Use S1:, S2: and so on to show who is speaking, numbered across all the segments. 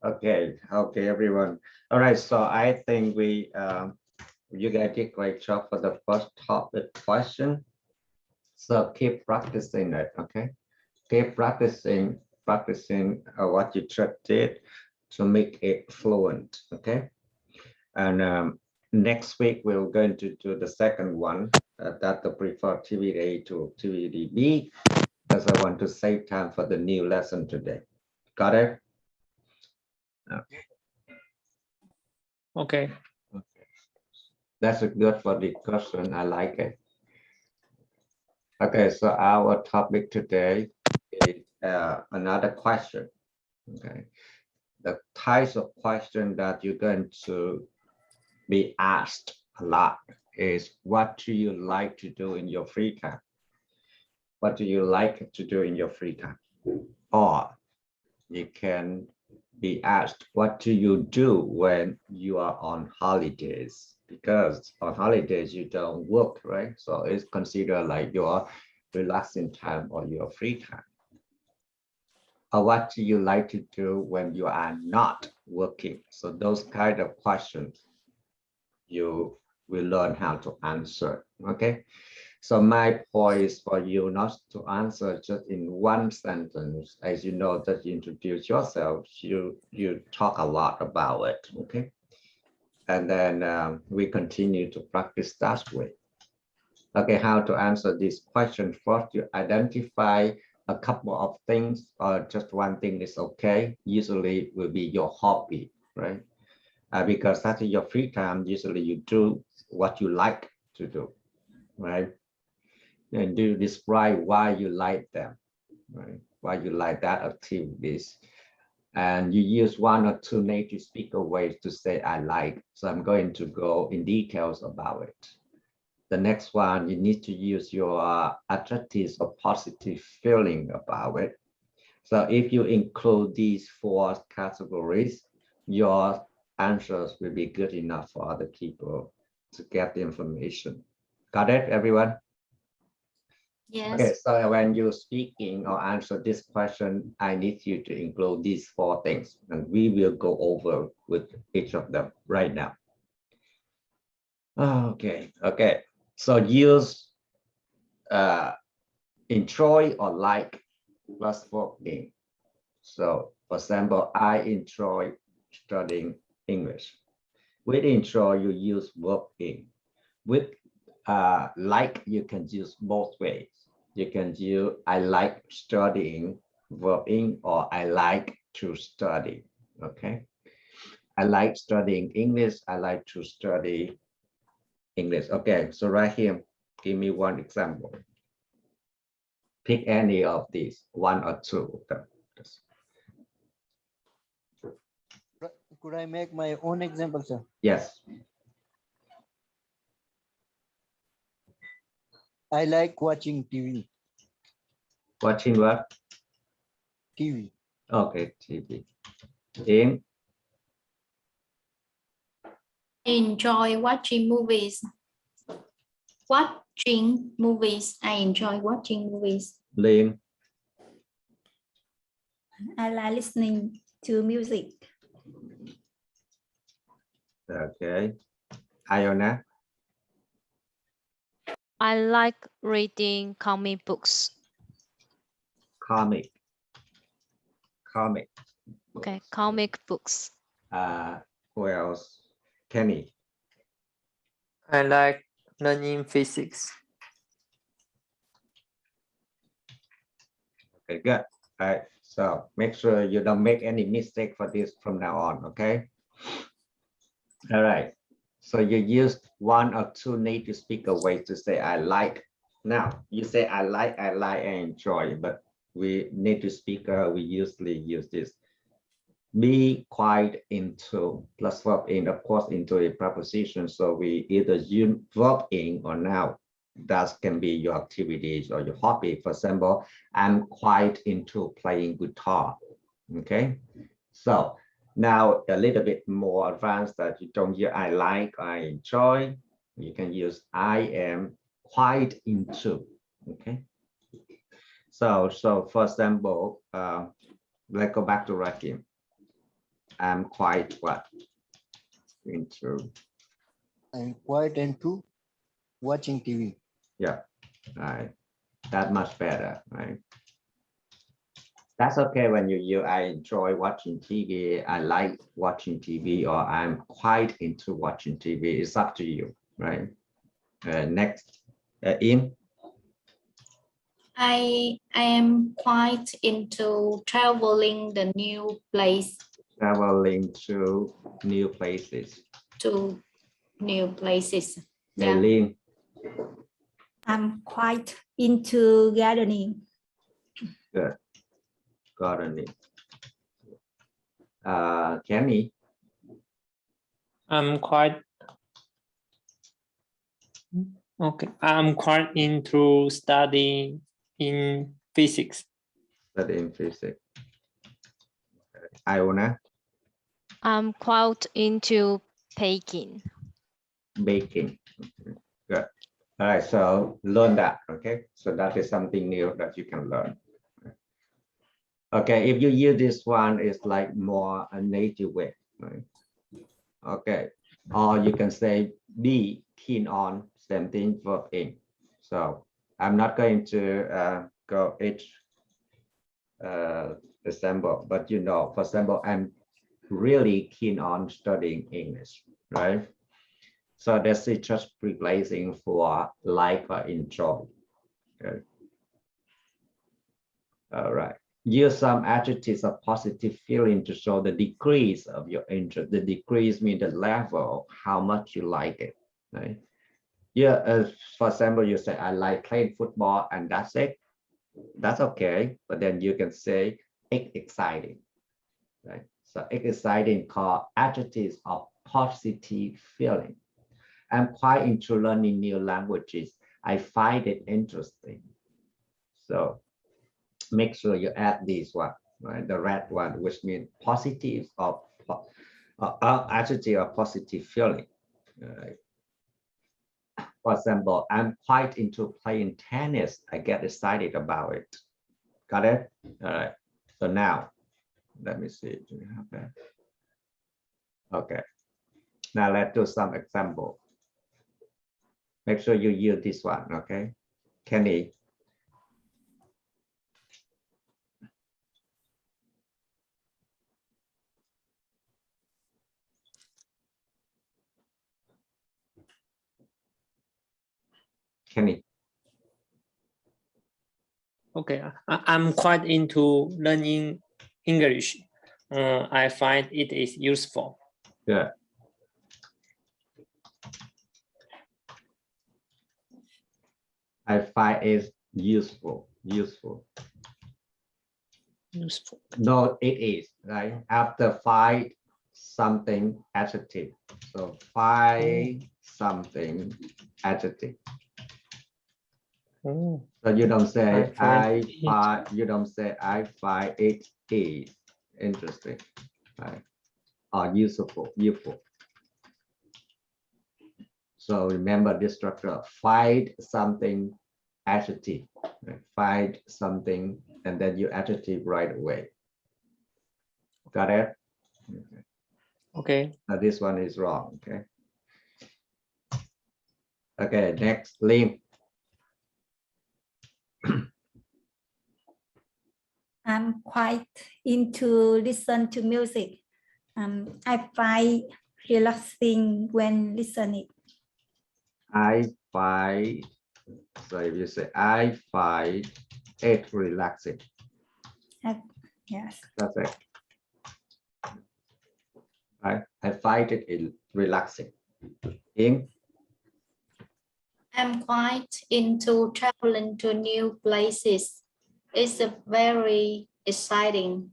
S1: Okay, everyone. All right, so I think you guys did great job for the first topic question. So keep practicing it, okay? Keep practicing what you just did to make it fluent, okay? And next week we're going to do the second one, that the preferred TVA to TVDB, because I want to save time for the new lesson today. Got it? Okay.
S2: Okay.
S1: That's a good for the question. I like it. Okay, so our topic today is another question. Okay, the types of question that you're going to be asked a lot is, what do you like to do in your free time? What do you like to do in your free time? Or you can be asked, what do you do when you are on holidays? Because on holidays you don't work, right? So it's considered like your relaxing time or your free time. Or what do you like to do when you are not working? So those kind of questions you will learn how to answer. Okay, so my point is for you not to answer just in one sentence. As you know that you introduce yourself, you talk a lot about it. Okay, and then we continue to practice that way. Okay, how to answer this question? First, you identify a couple of things, or just one thing is okay. Usually will be your hobby, right? Because that's your free time. Usually you do what you like to do, right? And do describe why you like them, right? Why you like that activities. And you use one or two native speaker ways to say I like. So I'm going to go in details about it. The next one, you need to use your adjectives or positive feeling about it. So if you include these four categories, your answers will be good enough for other people to get the information. Got it, everyone?
S3: Yes.
S1: Okay, so when you're speaking or answer this question, I need you to include these four things, and we will go over with each of them right now. Okay. So use enjoy or like plus working. So for example, I enjoy studying English. With enjoy, you use verb in. With like, you can use both ways. You can use I like studying verb in, or I like to study. Okay. I like studying English. I like to study English. Okay, so right here, give me one example. Pick any of these, one or two of them.
S4: Could I make my own example, sir?
S1: Yes.
S4: I like watching TV.
S1: Watching what?
S4: TV.
S1: Okay, TV. In
S3: Enjoy watching movies. Watching movies. I enjoy watching movies.
S1: Lin.
S5: I like listening to music.
S1: Okay. Iona.
S6: I like reading comic books.
S1: Comic.
S6: Okay, comic books.
S1: Who else? Kenny.
S2: I like learning physics.
S1: Okay, good. All right. So make sure you don't make any mistake for this from now on. Okay. All right. So you use one or two native speaker ways to say I like. Now you say I like, and enjoy, but we native speaker, we usually use this. Be quite into plus verb in, of course, into a preposition. So we either use verb in or now. That can be your activities or your hobby. For example, I'm quite into playing guitar. Okay, so now a little bit more advanced that you don't use I like, I enjoy. You can use I am quite into. Okay, so for example, let's go back to Rakim. I'm quite what? Into.
S4: I'm quite into watching TV.
S1: Yeah, right. That much better, right? That's okay when you I enjoy watching TV, I like watching TV, or I'm quite into watching TV. It's up to you, right? Next, In.
S3: I am quite into traveling the new place
S1: Traveling to new places.
S3: to new places. Yeah.
S1: Maylin,
S5: I'm quite into gardening.
S1: good. Gardening. Kenny,
S7: I'm quite okay. I'm quite into studying in physics.
S1: studying physics. Iona,
S6: I'm quite into baking.
S1: baking. Okay, good. All right, so learn that, okay? So that is something new that you can learn. Okay, if you use this one, it's like more a native way, right? Okay, or you can say be keen on, same thing, verb in. So I'm not going to go each example, but you know, for example, I'm really keen on studying English, right? So that's it, just replacing for like or enjoy. Okay. All right. Use some adjectives of positive feeling to show the decrease of your interest. The decrease means the level of how much you like it, right? Yeah, for example, you say, I like playing football and that's it. That's okay, but then you can say it's exciting, right? So exciting called adjectives of positive feeling. I'm quite into learning new languages. I find it interesting. So make sure you add this one, right? The red one, which means positive or adjective of positive feeling. Right? For example, I'm quite into playing tennis. I get excited about it. Got it? All right. So now, let me see. Do you have that? Okay. Now let's do some example. Make sure you use this one, okay? Kenny. Kenny.
S7: Okay, I'm quite into learning English. I find it is useful.
S1: Good. I find it useful. Useful.
S7: Useful.
S1: No, it is, right? After find something adjective. So find something adjective.
S7: Oh,
S1: So you don't say
S7: I find
S1: you don't say I find it is interesting, right? Or useful. So remember this structure, find something adjective, right? Find something and then you adjective right away. Got it? Okay.
S7: okay.
S1: Now this one is wrong, okay? Okay, next, Lim.
S5: I'm quite into listen to music. I find relaxing when listening.
S1: I find, so if you say I find it relaxing.
S5: Yes.
S1: That's it. Right? I find it relaxing. In
S3: I'm quite into traveling to new places. It's a very exciting.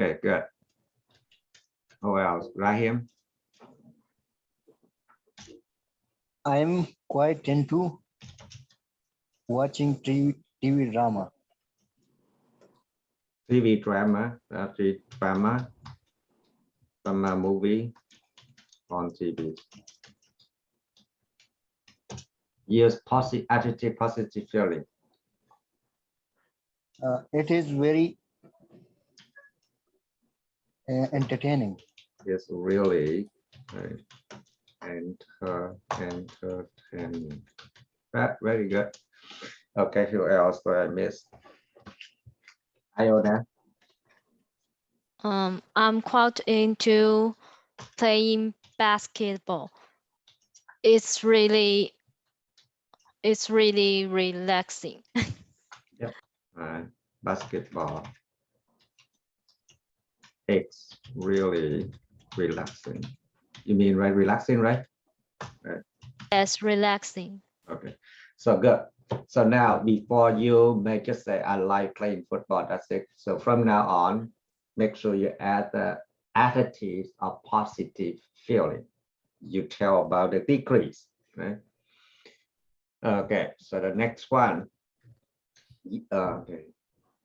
S1: okay, good. Who else? Rahim?
S4: I'm quite into watching TV drama.
S1: TV drama, drama movie on TV. Use positive adjective, positive feeling.
S4: It is very entertaining.
S1: It's really right, entertaining. Very good. Okay, who else do I miss? Iona.
S6: I'm quite into playing basketball. It's really relaxing.
S1: Basketball. It's really relaxing. You mean right? Relaxing, right?
S6: Yes, relaxing.
S1: Okay, so good. So now before you may just say I like playing football, that's it. So from now on, make sure you add the adjectives of positive feeling. You tell about the decrease, right? Okay, so the next one. Okay.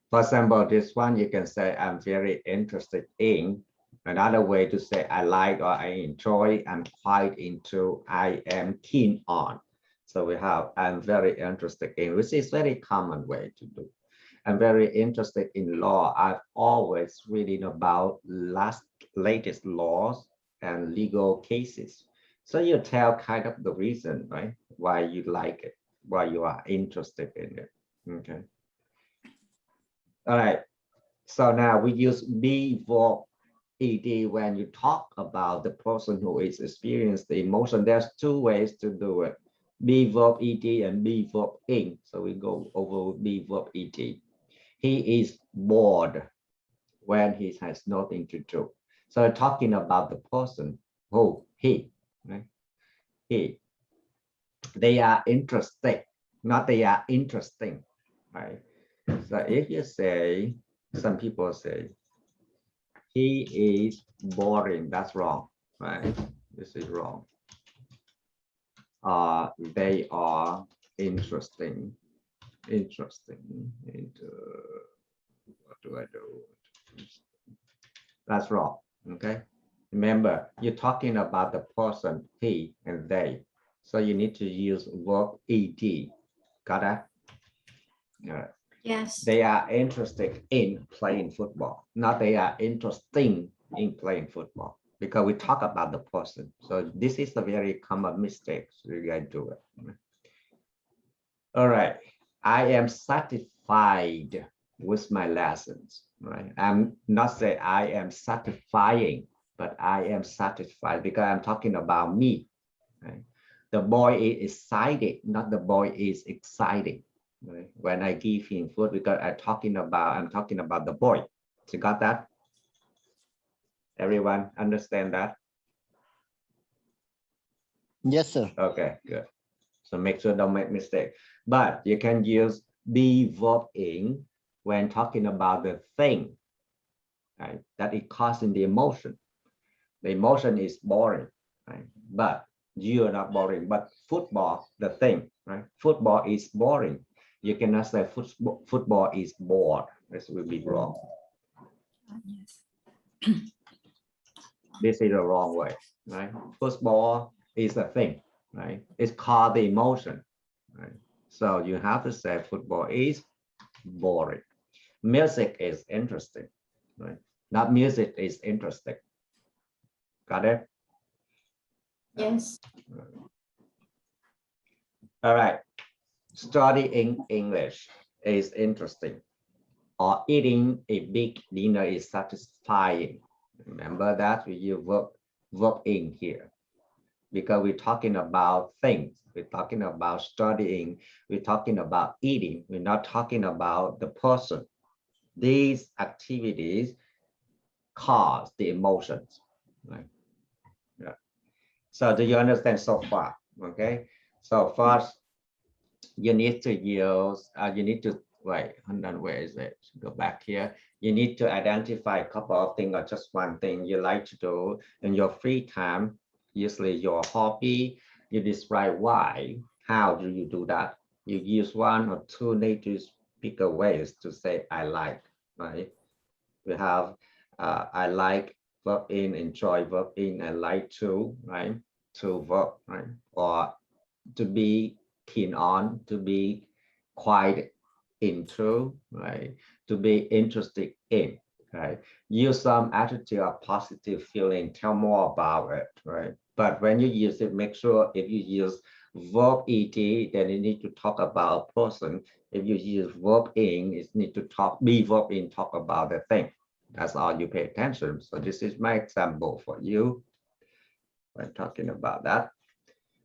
S1: For example, this one you can say I'm very interested in. Another way to say I like or I enjoy, I'm quite into, I am keen on. So we have I'm very interested in, which is very common way to do. I'm very interested in law. I've always reading about latest laws and legal cases. So you tell kind of the reason, right? Why you like it, why you are interested in it. Okay. All right. So now we use be verb ed when you talk about the person who is experiencing the emotion. There's two ways to do it. Be verb ed and be verb ing. So we go over be verb ed. He is bored when he has nothing to do. So talking about the person who he, right? He. They are interested, not they are interesting, right? So if you say, some people say, he is boring, that's wrong, right? This is wrong. They are interesting. What do I do? That's wrong, okay? Remember, you're talking about the person, he and they. So you need to use verb ed. Got that?
S3: Yes.
S1: They are interested in playing football, not they are interesting in playing football, because we talk about the person. So this is a very common mistake. So you guys do it. All right. I am satisfied with my lessons, right? I'm not saying I am satisfying, but I am satisfied because I'm talking about me, right? The boy is excited, not the boy is exciting. Right? When I give him food, because I'm talking about the boy. So you got that? Everyone understand that?
S4: Yes, sir.
S1: Okay, good. So make sure don't make mistake. But you can use be verb ing when talking about the thing, right? That is causing the emotion. The emotion is boring, right? But you are not boring. But football, the thing, right? Football is boring. You cannot say football is bored. This will be wrong.
S5: Yes.
S1: This is the wrong way, right? Football is a thing, right? It's called the emotion, right? So you have to say football is boring. Music is interesting, right? Not music is interesting. Got it?
S3: Yes.
S1: All right. Studying English is interesting. Or eating a big dinner is satisfying. Remember that we use verb in here. Because we're talking about things. We're talking about studying. We're talking about eating. We're not talking about the person. These activities cause the emotions, right? Yeah. So do you understand so far? Okay. So first, you need to use, wait, hold on, where is it? Go back here. You need to identify a couple of things or just one thing you like to do in your free time, usually your hobby. You describe why, how do you do that? You use one or two native speaker ways to say I like, right? We have I like, verb in, enjoy, verb in, I like to, right? To verb, right? Or to be keen on, to be quite into, right? To be interested in, right? Use some attitude of positive feeling, tell more about it, right? But when you use it, make sure if you use verb ed, then you need to talk about a person. If you use verb in, it need to be verb in, talk about the thing. That's all you pay attention. So this is my example for you when talking about that.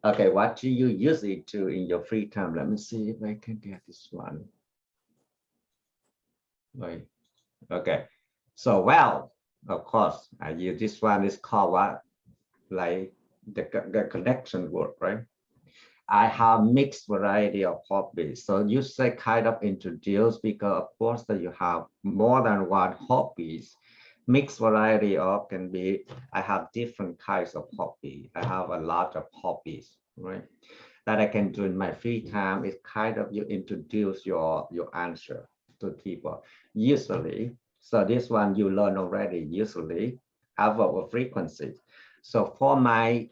S1: Okay, what do you use it to in your free time? Let me see if I can get this one. Right. Okay. So, well, of course, I use this one is called what? Like the connection word, right? I have mixed variety of hobbies. So you say kind of introduce because of course that you have more than one hobbies. Mixed variety of can be, I have different kinds of hobby. I have a lot of hobbies, right? That I can do in my free time. It's kind of you introduce your answer to people. Usually, so this one you learn already, usually have a frequency. So for my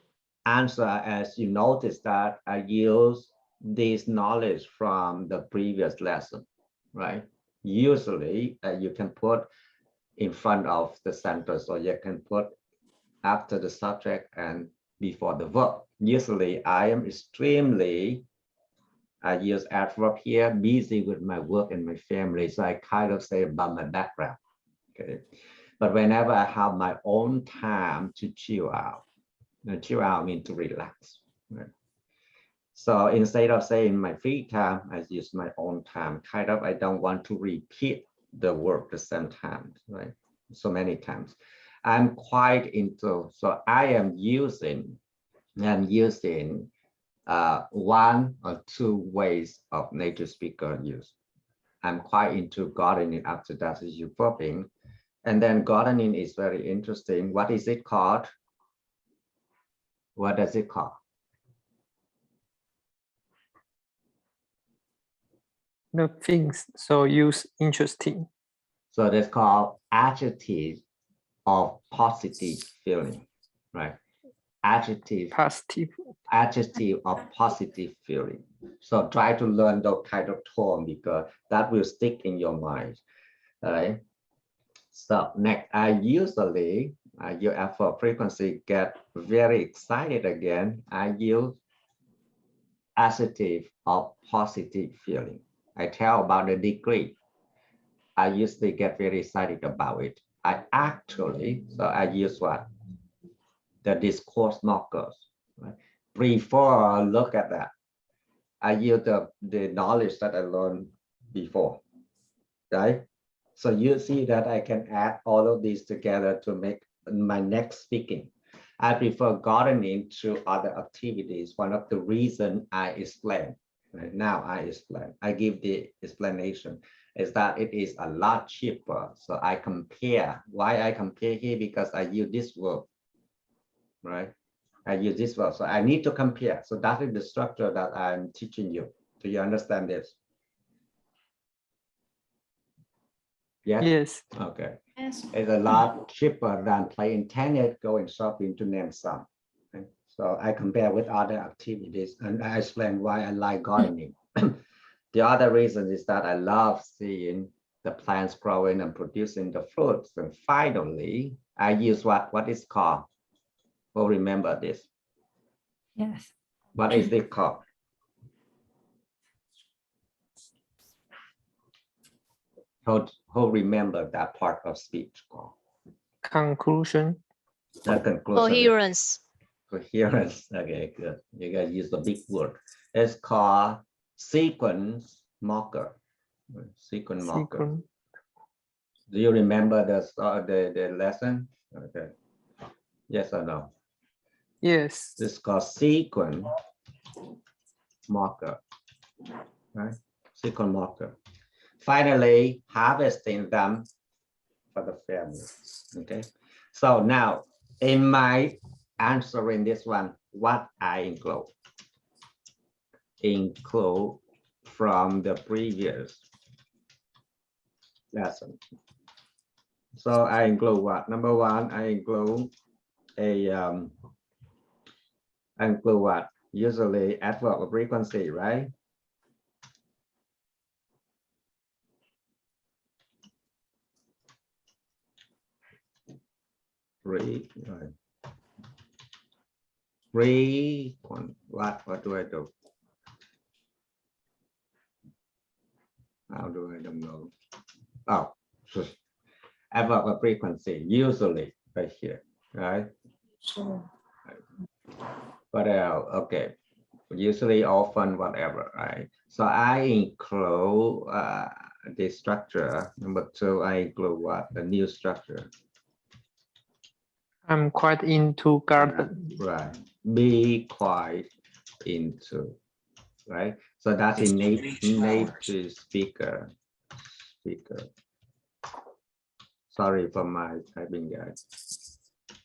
S1: answer, as you notice that I use this knowledge from the previous lesson, right? Usually you can put in front of the sentence, or you can put after the subject and before the verb. Usually I am extremely, I use adverb here, busy with my work and my family. So I kind of say about my background, okay? But whenever I have my own time to chill out, chill out means to relax, right? So instead of saying my free time, I use my own time. Kind of, I don't want to repeat the word the same time, right? So many times. I'm quite into, so I am using one or two ways of native speaker use. I'm quite into gardening. After that is you verbing. And then gardening is very interesting. What is it called? What does it call?
S2: The things so use interesting.
S1: So that's called adjective of positive feeling, right? Adjective of positive feeling. So try to learn those kind of tone because that will stick in your mind. All right. So next, I usually your effort frequency get very excited again. I use adjective of positive feeling. I tell about the degree. I usually get very excited about it. I use what? The discourse markers. Right? Before look at that, I use the knowledge that I learned before, right? So you see that I can add all of these together to make my next speaking. I prefer gardening to other activities. One of the reasons I explain, right now I give the explanation is that it is a lot cheaper. So I compare. Why I compare here? Because I use this word, right? I use this word. So I need to compare. So that is the structure that I'm teaching you. Do you understand this? Yes?
S2: Yes.
S1: Okay.
S3: Yes.
S1: It's a lot cheaper than playing tennis, going shopping, to name some. Okay? So I compare with other activities and I explain why I like gardening. The other reason is that I love seeing the plants growing and producing the fruits. And finally, I use what is called. Well, remember this.
S5: Yes.
S1: What is it called? Who remember that part of speech called?
S2: Conclusion.
S1: The conclusion.
S6: Coherence.
S1: Coherence. Okay, good. You guys use the big word. It's called sequence marker. Sequence marker. Do you remember the lesson? Okay. Yes or no?
S2: Yes.
S1: This is called sequence marker. Right? Sequence marker. Finally, harvesting them for the family. Okay. So now, in my answering this one, what I include from the previous lesson. So I include what? Number one, I include what? usually adverb of frequency, right? What do I do? How do I don't know? Oh, adverb of frequency, usually right here, right?
S3: So,
S1: What else? Okay, usually, often, whatever, right? So I include the structure. Number 2, I include what? The new structure.
S2: I'm quite into garden.
S1: Right. Be quite into, right? So that's a native speaker. Sorry for my typing, guys.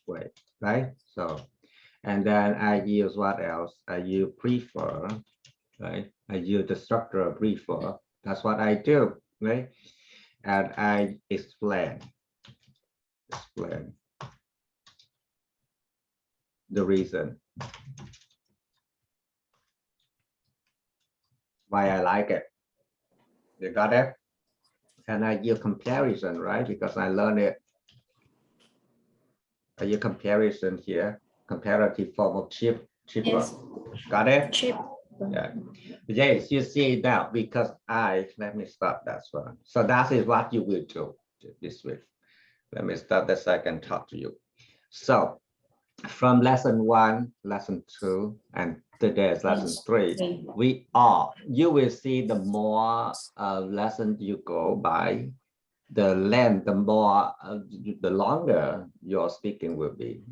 S1: Wait, right? So, and then I use what else? I use prefer, right? I use the structure of prefer. That's what I do, right? And I explain the reason why I like it. You got it? And I use comparison, right? Because I learned it. I use comparison here, comparative form of cheaper.
S3: yes,
S1: Got it?
S3: cheap.
S1: Yeah. Yes, you see that because let me stop that one. So that is what you will do this week. Let me start the second talk to you. So from lesson 1, lesson 2, and today is lesson 3, you will see the more lessons you go by, the length, the longer your speaking will be.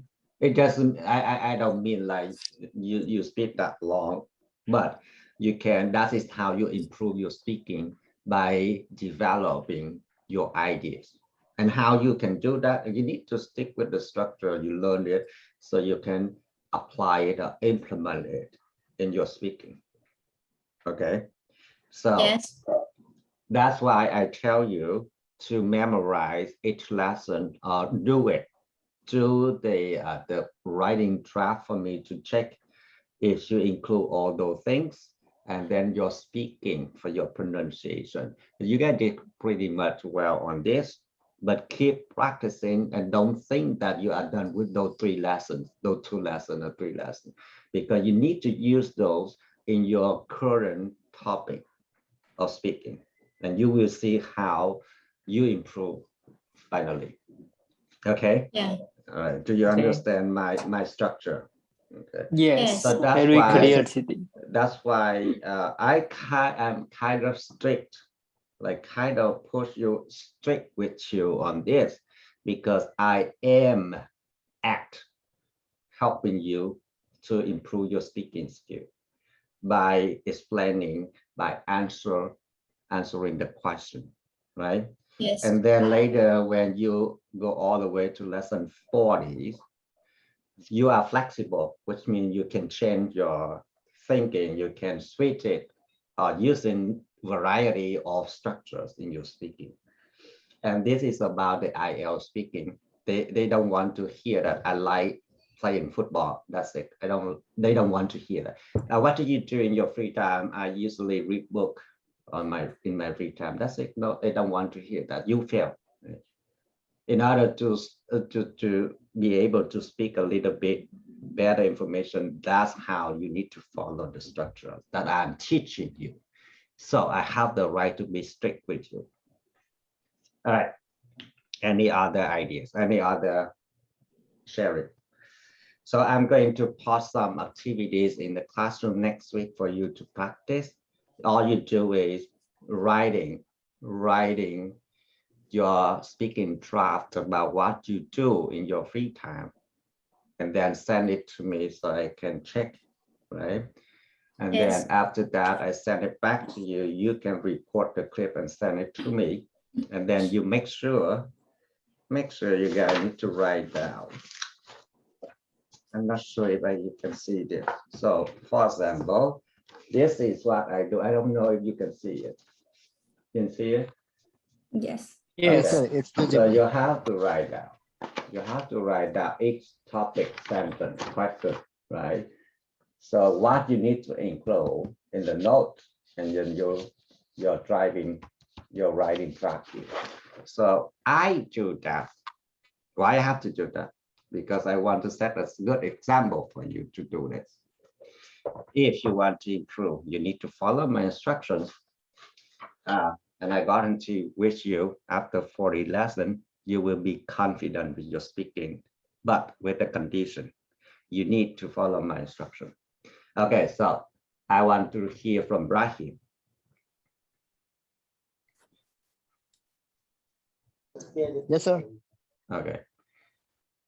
S1: It doesn't, I don't mean like you speak that long, but you can, that is how you improve your speaking, by developing your ideas. And how you can do that, you need to stick with the structure, you learn it, so you can apply it or implement it in your speaking. Okay, so
S3: Yes,
S1: that's why I tell you to memorize each lesson or do it. Do the writing draft for me to check if you include all those things, and then your speaking for your pronunciation. You guys did pretty much well on this, but keep practicing and don't think that you are done with those 3 lessons, those 2 lessons or 3 lessons, because you need to use those in your current topic of speaking, and you will see how you improve finally. Okay.
S3: yeah,
S1: All right. Do you
S2: Okay.
S1: understand my structure? Okay.
S2: Yes,
S1: So that's
S2: very
S1: why
S2: clear today.
S1: that's why I'm kind of strict, like kind of push you strict with you on this, because I am helping you to improve your speaking skill by explaining, by answering the question, right?
S3: yes,
S1: And then later, when you go all the way to lesson 40, you are flexible, which means you can change your thinking, you can switch it using variety of structures in your speaking. And this is about the IL speaking. They don't want to hear that I like playing football. That's it. They don't want to hear that. What do you do in your free time? I usually read book in my free time. That's it. No, they don't want to hear that. You fail. In order to be able to speak a little bit better information, that's how you need to follow the structure that I'm teaching you. So I have the right to be strict with you. All right. Any other ideas? Any other sharing? So I'm going to post some activities in the classroom next week for you to practice. All you do is writing your speaking draft about what you do in your free time, and then send it to me so I can check, right? And
S3: Yes.
S1: then after that, I send it back to you. You can record the clip and send it to me. And then you make sure you guys need to write down. I'm not sure if you can see this. So for example, this is what I do. I don't know if you can see it. You can see it?
S5: Yes.
S2: Yes.
S4: Sir, it's
S1: So
S4: visible.
S1: you have to write down. You have to write down each topic, sentence, question, right? So what you need to include in the note and then your writing practice. So I do that. Why I have to do that? Because I want to set a good example for you to do this. If you want to improve, you need to follow my instructions. And I guarantee with you, after 40 lessons, you will be confident with your speaking, but with the condition, you need to follow my instruction. Okay, so I want to hear from Brahim.
S4: Yes, sir.
S1: Okay.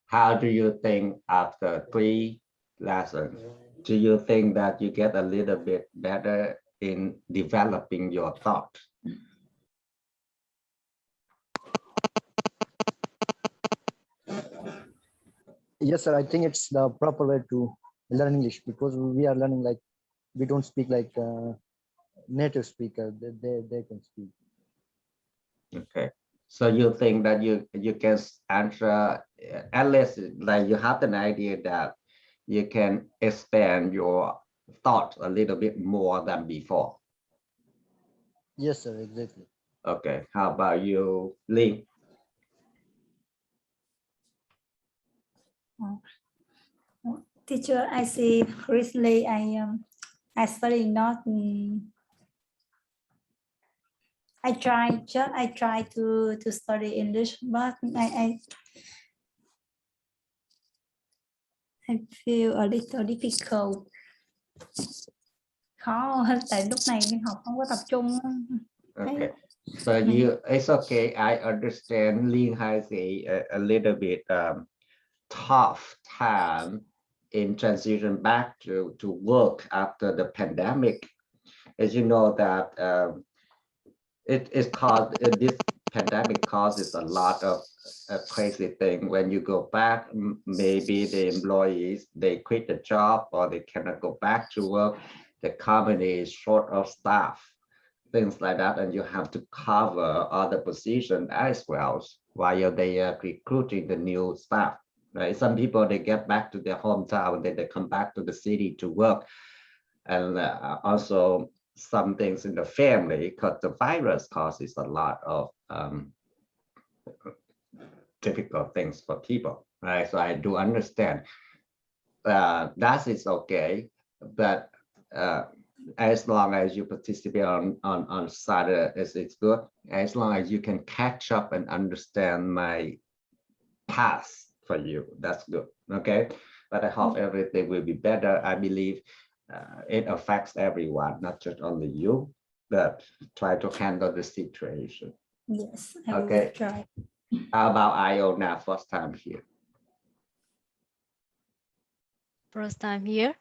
S1: How do you think after 3 lessons? Do you think that you get a little bit better in developing your thought?
S4: Yes, sir. I think it's the proper way to learn English, because we are learning like we don't speak like native speaker. They can speak.
S1: Okay. So you think that you can answer, at least like you have an idea that you can expand your thought a little bit more than before.
S4: Yes, sir. Exactly.
S1: Okay. How about you, Lee?
S5: Teacher, I see recently I study not I try to study English, but I feel a little difficult. Khó hơn tại lúc này mình học không có tập trung.
S1: Okay. So it's okay. I understand Lee has a little bit tough time in transition back to work after the pandemic. As you know that it is caused, this pandemic causes a lot of crazy thing. When you go back, maybe the employees, they quit the job or they cannot go back to work. The company is short of staff, things like that, and you have to cover other positions as well while they are recruiting the new staff. Right? Some people, they get back to their hometown, then they come back to the city to work. And also some things in the family, because the virus causes a lot of difficult things for people, right? So I do understand that is okay, but as long as you participate on Saturday, it's good. As long as you can catch up and understand my path for you, that's good. Okay, but I hope everything will be better. I believe it affects everyone, not just only you, but try to handle the situation.
S5: Yes, I
S1: Okay.
S5: will try.
S1: How about Iona, first time here?
S6: First time here.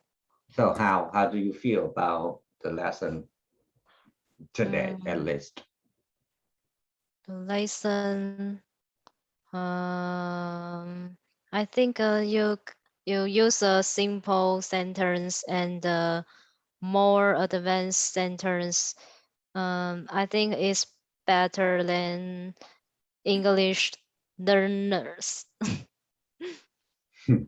S1: So how do you feel about the lesson today, at least?
S6: The lesson. I think you use a simple sentence and more advanced sentence. I think it's better than English learners.
S1: All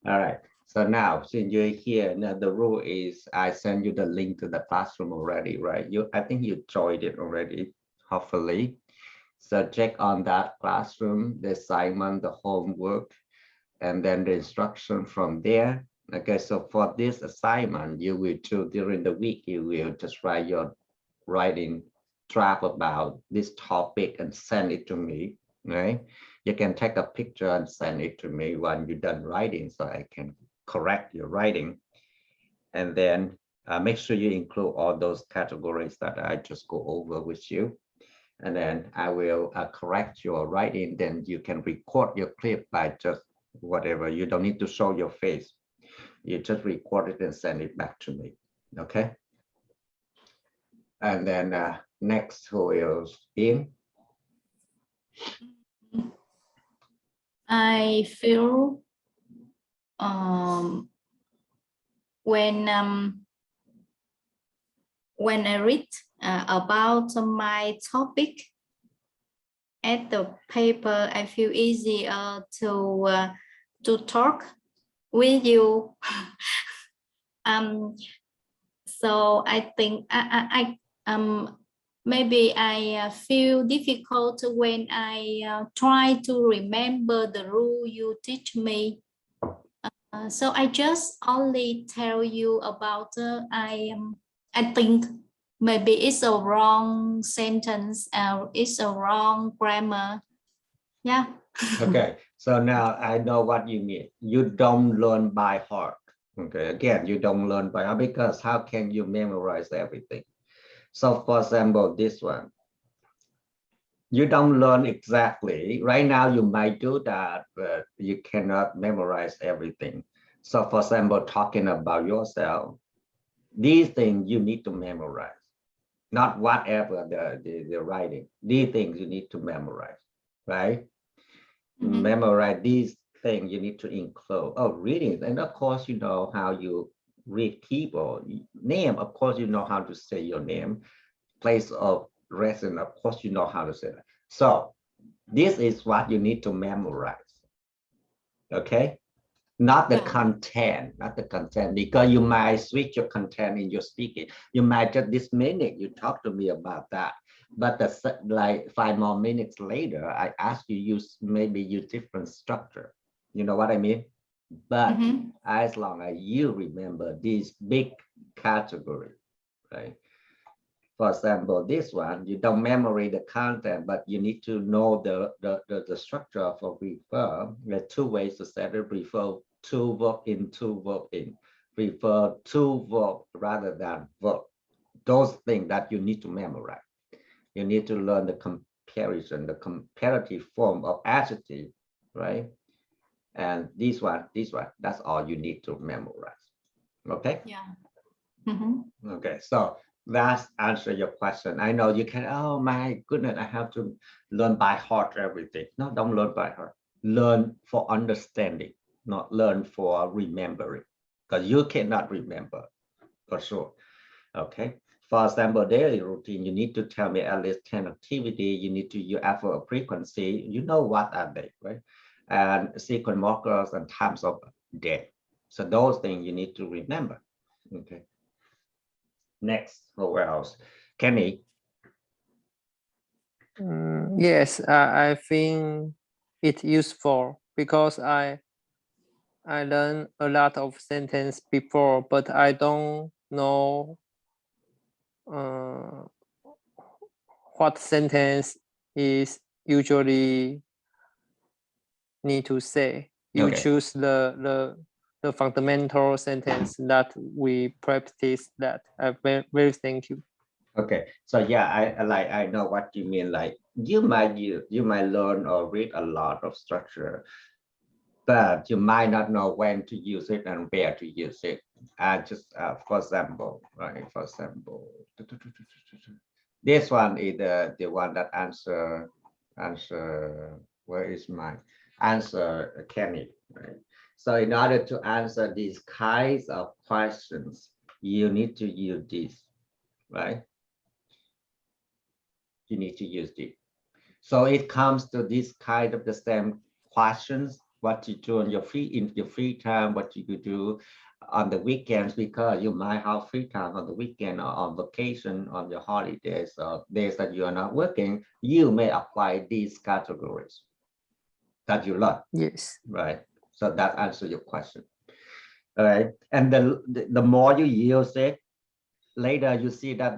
S1: right. So now, since you're here, now the rule is I send you the link to the classroom already, right? I think you joined it already, hopefully. So check on that classroom, the assignment, the homework, and then the instruction from there. Okay, so for this assignment, you will do during the week, you will just write your writing draft about this topic and send it to me, right? You can take a picture and send it to me when you're done writing so I can correct your writing. And then make sure you include all those categories that I just go over with you. And then I will correct your writing. Then you can record your clip by just whatever. You don't need to show your face. You just record it and send it back to me. Okay. And then next, who is in?
S3: I feel when I read about my topic at the paper, I feel easier to talk with you So I think maybe I feel difficult when I try to remember the rule you teach me. So I just only tell you about I think maybe it's a wrong sentence, it's a wrong grammar. Yeah.
S1: Okay, so now I know what you mean. You don't learn by heart. Okay, again, you don't learn by heart because how can you memorize everything? So for example, this one, you don't learn exactly. Right now, you might do that, but you cannot memorize everything. So for example, talking about yourself, these things you need to memorize, not whatever the writing. These things you need to memorize, right? Memorize these things you need to include. Oh, reading, and of course you know how you read people. Name, of course you know how to say your name. Place of residence, of course you know how to say that. So this is what you need to memorize. Okay, not the content, not the content, because you might switch your content in your speaking. You might just this minute you talk to me about that, but like 5 more minutes later, I ask you use different structure. You know what I mean? But as long as you remember these big categories, right? For example, this one, you don't memorize the content, but you need to know the structure of a refer. There are 2 ways to set it: refer to verb in, to verb in, refer to verb rather than verb. Those things that you need to memorize. You need to learn the comparison, the comparative form of adjective, right? And this one, that's all you need to memorize. Okay?
S3: Yeah.
S1: Okay, so that's answer your question. I know you can, oh my goodness, I have to learn by heart everything. No, don't learn by heart. Learn for understanding, not learn for remembering, because you cannot remember for sure. Okay, for example, daily routine, you need to tell me at least 10 activity. You need to use for a frequency. You know what are they, right? And sequence markers and times of day. So those things you need to remember. Okay. Next, who else? Kenny.
S2: Yes, I think it's useful because I learned a lot of sentence before, but I don't know what sentence is usually need to say. You
S1: Okay.
S2: choose the fundamental sentence that we practice that. I very thank you.
S1: Okay, so yeah, I know what you mean. Like you might learn or read a lot of structure, but you might not know when to use it and where to use it. Just for example, right? For example, this one is the one that answer. Where is my answer, Kenny? Right. So in order to answer these kinds of questions, you need to use this, right? You need to use it. So it comes to this kind of the same questions, what you do in your free time, what you could do on the weekends, because you might have free time on the weekend or on vacation, on your holidays, or days that you are not working, you may apply these categories that you learn.
S2: Yes.
S1: Right. So that answers your question. All right. And the more you use it, later you see that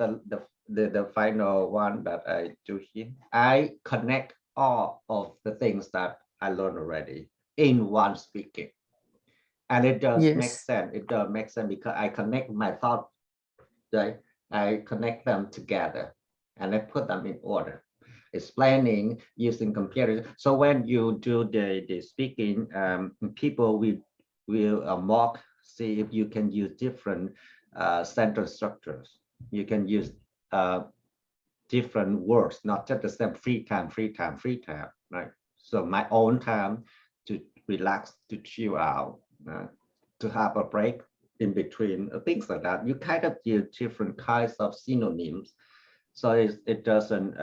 S1: the final one that I do here, I connect all of the things that I learned already in one speaking. And it does make sense. It does make sense because I connect my thoughts, right? I connect them together and I put them in order. Explaining using comparison. So when you do the speaking, people will mock, see if you can use different sentence structures. You can use different words, not just the same free time, right? So my own time to relax, to chill out, to have a break in between, things like that. You kind of use different kinds of synonyms. So it doesn't,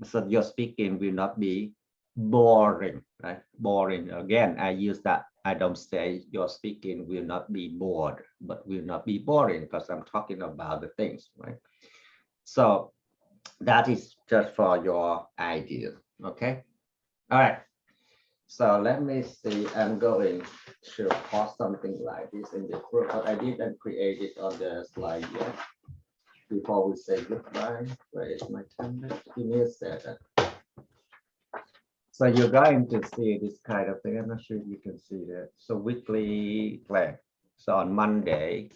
S1: so your speaking will not be boring, right? Boring. Again, I use that. I don't say your speaking will not be bored, but will not be boring because I'm talking about the things, right? So that is just for your idea, okay? All right. So let me see, I'm going to post something like this in the group, but I didn't create it on the slide yet. Before we say goodbye, where is my template? Give me a second. So you're going to see this kind of thing. I'm not sure if you can see that. So weekly plan. So on Monday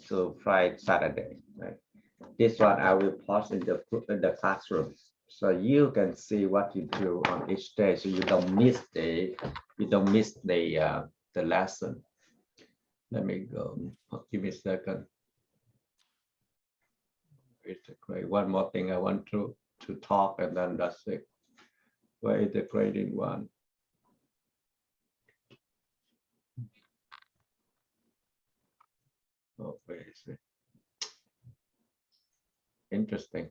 S1: to Friday, Saturday, right? This one I will post in the classroom. So you can see what you do on each day. So you don't miss the lesson. Let me go. Give me a second. It's great. One more thing I want to talk, and then that's it. Where is the grading one? Oh, where is it? Interesting.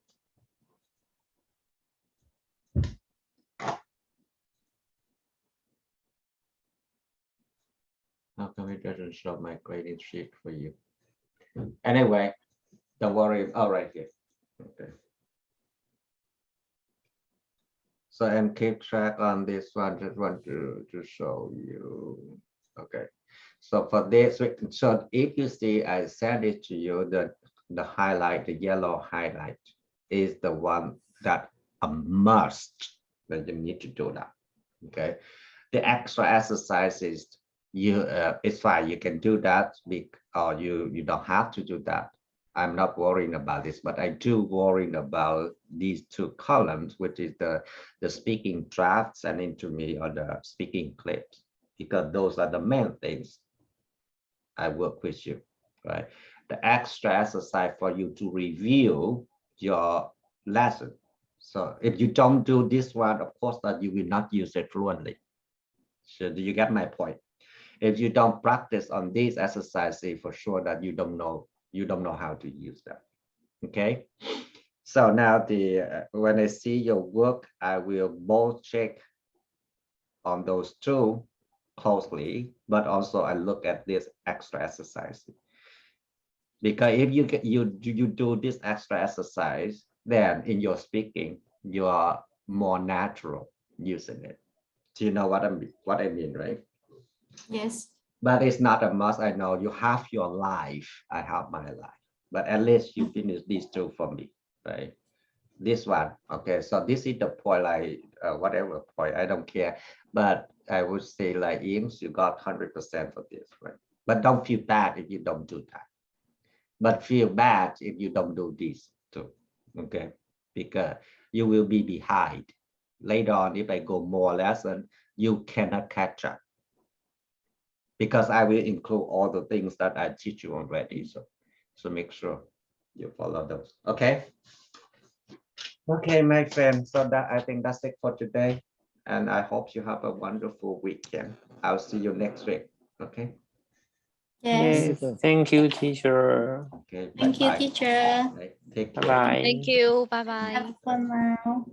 S1: How come it doesn't show my grading sheet for you? Anyway, don't worry. All right, here. Okay. So and keep track on this one. Just want to show you. Okay. So for this, so if you see, I send it to you. The highlight, the yellow highlight, is the one that a must that you need to do that. Okay. The extra exercises, it's fine. You can do that, or you don't have to do that. I'm not worrying about this, but I do worrying about these two columns, which is the speaking drafts and intermediate or the speaking clips, because those are the main things I work with you, right? The extra exercise for you to review your lesson. So if you don't do this one, of course that you will not use it fluently. So do you get my point? If you don't practice on these exercises, for sure that you don't know how to use them. Okay. So now when I see your work, I will both check on those two closely, but also I look at this extra exercise. Because if you do this extra exercise, then in your speaking, you are more natural using it. Do you know what I mean, right?
S3: Yes.
S1: But it's not a must. I know you have your life. I have my life. But at least you finish these two for me, right? This one, okay. So this is the point, like whatever point, I don't care. But I would say, like, Eames, you got 100% for this, right? But don't feel bad if you don't do that. But feel bad if you don't do this too, okay? Because you will be behind. Later on, if I go more lesson, you cannot catch up. Because I will include all the things that I teach you already. So make sure you follow those. Okay. Okay, my friend. So I think that's it for today. And I hope you have a wonderful weekend. I'll see you next week. Okay.
S3: Yes.
S2: Yes, thank you, teacher.
S1: Okay.
S3: Thank you,
S1: bye-bye.
S3: teacher.
S1: Right, take care.
S2: Bye bye.
S6: Thank you. Bye bye.
S5: Have fun now.